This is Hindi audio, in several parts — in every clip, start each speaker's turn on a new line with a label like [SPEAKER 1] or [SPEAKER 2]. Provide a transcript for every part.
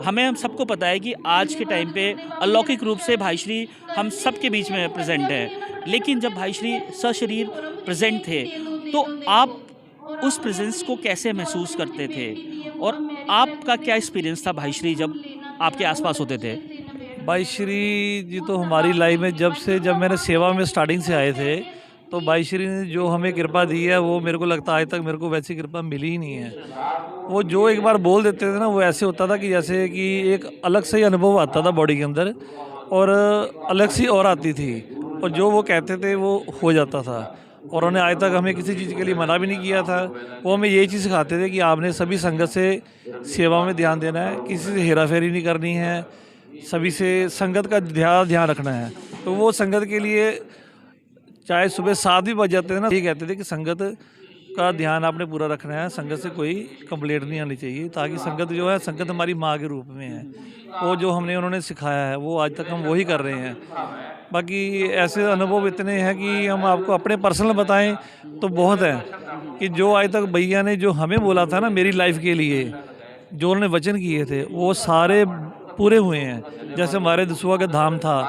[SPEAKER 1] हमें हम सबको पता है कि आज के टाइम पे अलौकिक रूप से भाई श्री हम सबके बीच में प्रेजेंट हैं, लेकिन जब भाई श्री सशरीर प्रेजेंट थे तो आप उस प्रेजेंस को कैसे महसूस करते थे और आपका क्या एक्सपीरियंस था भाई श्री जब आपके आसपास होते थे?
[SPEAKER 2] भाई श्री जी तो हमारी लाइफ में जब मैंने सेवा में स्टार्टिंग से आए थे, तो भाई श्री ने जो हमें कृपा दी है वो मेरे को लगता है आज तक मेरे को वैसी कृपा मिली ही नहीं है। वो जो एक बार बोल देते थे ना, वो ऐसे होता था कि जैसे कि एक अलग से ही अनुभव आता था बॉडी के अंदर, और अलग सी और आती थी, और जो वो कहते थे वो हो जाता था। और उन्होंने आज तक हमें किसी चीज़ के लिए मना भी नहीं किया था। वो हमें यही चीज़ सिखाते थे कि आपने सभी संगत से सेवा में ध्यान देना है, किसी से हेराफेरी नहीं करनी है, सभी से संगत का ध्यान रखना है। तो वो संगत के लिए चाहे सुबह 7 भी बज जाते थे ना, ये कहते थे कि संगत का ध्यान आपने पूरा रखना है, संगत से कोई कंप्लेंट नहीं आनी चाहिए, ताकि संगत जो है, संगत हमारी माँ के रूप में है। वो जो उन्होंने सिखाया है वो आज तक हम वही कर रहे हैं। बाकी ऐसे अनुभव इतने हैं कि हम आपको अपने पर्सनल बताएं तो बहुत है, कि जो आज तक भैया ने जो हमें बोला था ना मेरी लाइफ के लिए, जो उन्होंने वचन किए थे वो सारे पूरे हुए हैं। जैसे हमारे दसुआ का धाम था,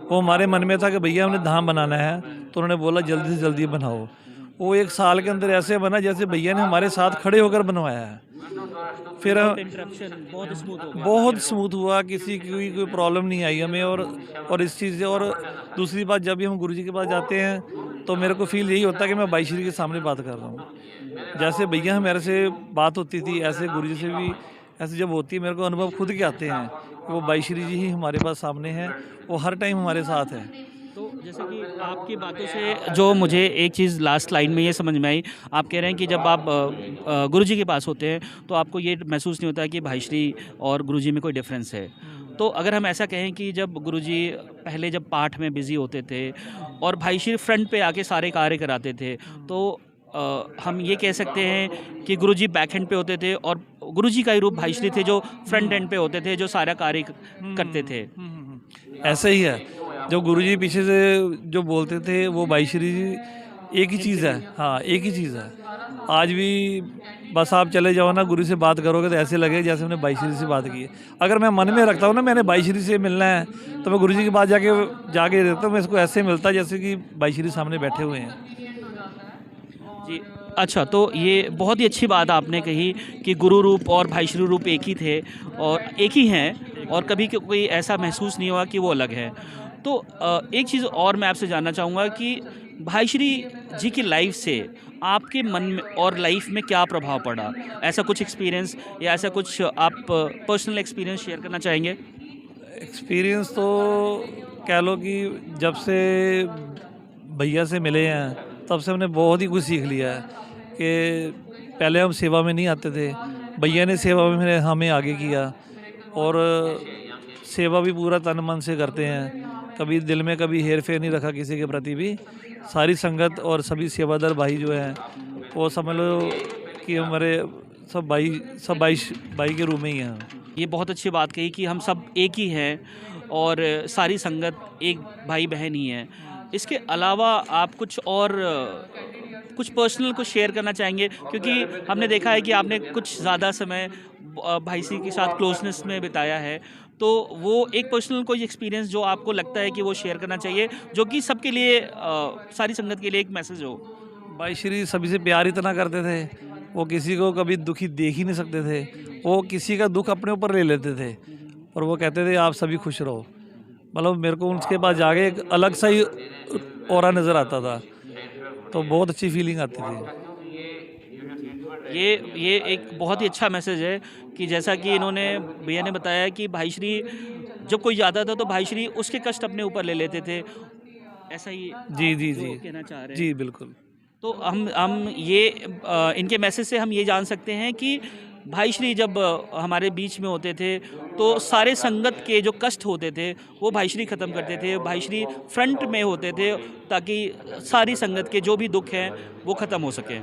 [SPEAKER 2] वो हमारे मन में था कि भैया हमने धाम बनाना है, तो उन्होंने बोला जल्दी से जल्दी बनाओ। वो 1 साल के अंदर ऐसे बना जैसे भैया ने हमारे साथ खड़े होकर बनवाया है। फिर
[SPEAKER 1] विदाउट इंटरप्शन बहुत स्मूथ हो गया।
[SPEAKER 2] बहुत स्मूथ हुआ, किसी की कोई प्रॉब्लम नहीं आई हमें। और इस चीज़ से, और दूसरी बात, जब भी हम गुरुजी के पास जाते हैं तो मेरे को फील यही होता है कि मैं बाई श्री के सामने बात कर रहा हूँ। जैसे भैया मेरे से बात होती थी, ऐसे गुरुजी से भी ऐसे जब होती है, मेरे को अनुभव खुद के आते हैं कि वो बाई श्री जी ही हमारे पास सामने हैं, वो हर टाइम हमारे साथ हैं।
[SPEAKER 1] तो जैसे कि आपकी बातों से जो मुझे एक चीज़ लास्ट लाइन में ये समझ में आई, आप कह रहे हैं कि जब आप गुरुजी के पास होते हैं तो आपको ये महसूस नहीं होता कि भाई श्री और गुरुजी में कोई डिफरेंस है। तो अगर हम ऐसा कहें कि जब गुरुजी पहले जब पाठ में बिजी होते थे और भाई श्री फ्रंट पे आके सारे कार्य कराते थे, तो हम ये कह सकते हैं कि गुरुजी बैक हैंड पे होते थे और गुरुजी का ही रूप भाई श्री थे जो फ्रंट एंड पे होते थे, जो सारा कार्य करते थे।
[SPEAKER 2] ऐसे ही है, जो गुरुजी पीछे से जो बोलते थे वो भाई श्री जी एक ही चीज़ है। हाँ, एक ही चीज़ है। आज भी बस आप चले जाओ ना, गुरु से बात करोगे तो ऐसे लगे जैसे हमने भाई श्री से बात की है। अगर मैं मन में रखता हूँ ना मैंने भाई श्री से मिलना है, तो मैं गुरुजी के पास जाके रहता हूँ, मैं इसको ऐसे मिलता है जैसे कि भाई श्री सामने बैठे हुए हैं।
[SPEAKER 1] जी, अच्छा, तो ये बहुत ही अच्छी बात आपने कही कि गुरु रूप और भाई श्री रूप एक ही थे और एक ही हैं, और कभी कोई ऐसा महसूस नहीं हुआ कि वो अलग है। तो एक चीज़ और मैं आपसे जानना चाहूँगा कि भाई श्री जी की लाइफ से आपके मन में और लाइफ में क्या प्रभाव पड़ा? ऐसा कुछ एक्सपीरियंस या ऐसा कुछ आप पर्सनल एक्सपीरियंस शेयर करना चाहेंगे?
[SPEAKER 2] एक्सपीरियंस तो कह लो कि जब से भैया से मिले हैं तब से हमने बहुत ही कुछ सीख लिया है। कि पहले हम सेवा में नहीं आते थे, भैया ने सेवा में हमें आगे किया, और सेवा भी पूरा तन मन से करते हैं। कभी दिल में कभी हेर फेर नहीं रखा किसी के प्रति भी। सारी संगत और सभी सेवादार भाई जो हैं वो समझ लो कि हमारे सब भाई के रूप में ही हैं।
[SPEAKER 1] ये बहुत अच्छी बात कही कि हम सब एक ही हैं और सारी संगत एक भाई बहन ही है। इसके अलावा आप कुछ और कुछ पर्सनल कुछ शेयर करना चाहेंगे? क्योंकि हमने देखा है कि आपने कुछ ज़्यादा समय भाई सी के साथ क्लोजनेस में बिताया है, तो वो एक पर्सनल कोई एक्सपीरियंस जो आपको लगता है कि वो शेयर करना चाहिए, जो कि सबके लिए सारी संगत के लिए एक मैसेज हो?
[SPEAKER 2] भाई श्री सभी से प्यार इतना करते थे, वो किसी को कभी दुखी देख ही नहीं सकते थे। वो किसी का दुख अपने ऊपर ले लेते थे, और वो कहते थे आप सभी खुश रहो। मतलब मेरे को उनके पास जाके एक अलग सा ही ऑरा नज़र आता था, तो बहुत अच्छी फीलिंग आती थी।
[SPEAKER 1] ये एक बहुत ही अच्छा मैसेज है कि जैसा कि इन्होंने भैया ने बताया कि भाई श्री जब कोई जाता था तो भाई श्री उसके कष्ट अपने ऊपर ले लेते थे। ऐसा ही
[SPEAKER 2] जी,
[SPEAKER 1] आप
[SPEAKER 2] जी,
[SPEAKER 1] जो
[SPEAKER 2] जी।
[SPEAKER 1] कहना चाह रहे
[SPEAKER 2] जी,
[SPEAKER 1] हैं।
[SPEAKER 2] बिल्कुल।
[SPEAKER 1] तो हम ये इनके मैसेज से हम ये जान सकते हैं कि भाई श्री जब हमारे बीच में होते थे तो सारे संगत के जो कष्ट होते थे वो भाई श्री ख़त्म करते थे। भाई श्री फ्रंट में होते थे ताकि सारी संगत के जो भी दुख हैं वो ख़त्म हो सकें।